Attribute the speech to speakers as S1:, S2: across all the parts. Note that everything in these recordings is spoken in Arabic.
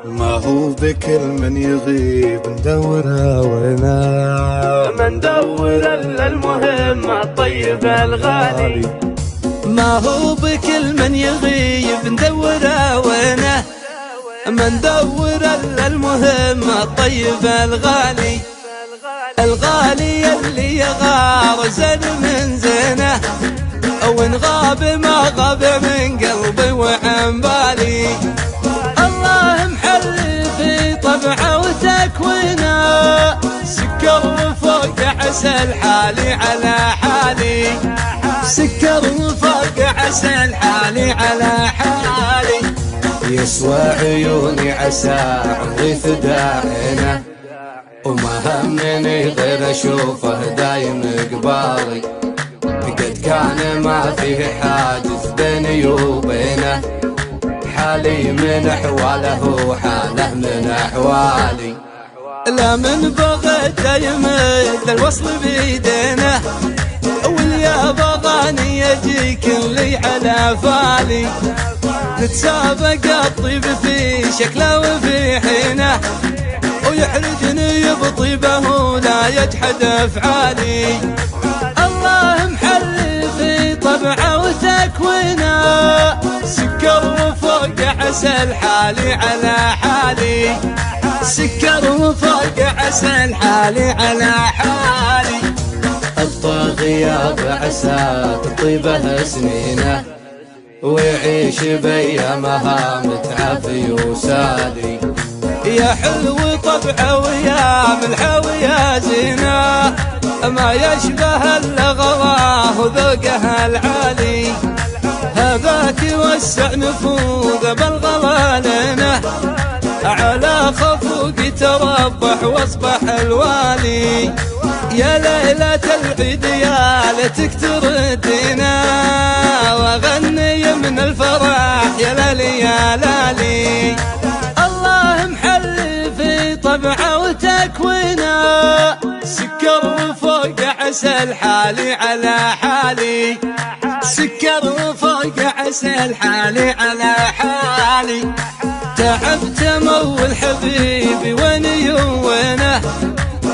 S1: ما هو بكل من يغيب ندورها وينه،
S2: ما ندور الا المهم الطيب الغالي.
S3: ما هو بكل من يغيب ندورها وينه، ما ندور الا المهم الطيب الغالي. الغالي اللي يغار زين من زينه، وان غاب ما غاب من قلبي وعن بالي. الله محل في طبعه وتكوينه، سكر فوق عسل حالي على حالي، سكر فوق عسل حالي على حالي.
S1: يسوى عيوني عسى عمري فداعينه، وما همني غير اشوفه دايم قبالي. قد كان ما فيه حاجز بيني وبينه، حالي من احواله وحاله من احوالي.
S3: لا من بغيت يمد الوصل بيدينه، واليا بغاني يجيك اللي على فالي. نتسابق الطيب في شكله وفي حينه، ويحرجني بطيبه ولا يجحد افعالي. الله محل في طبعه وتكوينه، سكر فوق عسل حالي على حالي، سكر فوق عسل حالي على حالي.
S1: الطاغية بعسى تطيبه سنينه، ويعيش بأيامها متعافي وسالي.
S3: يا حلو طبعه ويا ملحه ويا زينه، ما يشبه الا غلاه وذوقها العالي. هذاك يوسع نفوذ بالغلا لنا، على خفوق تربح واصبح الوالي. يا ليلة العيد يا ليتك تردينا، واغني من الفرح يا لالي يا لالي. الله محل في طبعه وتكوينه، سكر فوق عسل حالي على حالي، سكر فوق عسل حالي على حالي. تعبت مول حبيبي ويني وينه،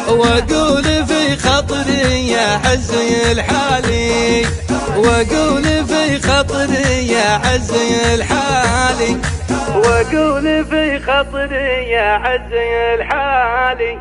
S3: واقول في خاطري يا عزي الحالي، واقول في خاطري يا عزي الحالي،
S2: واقول في خاطري يا عزي الحالي.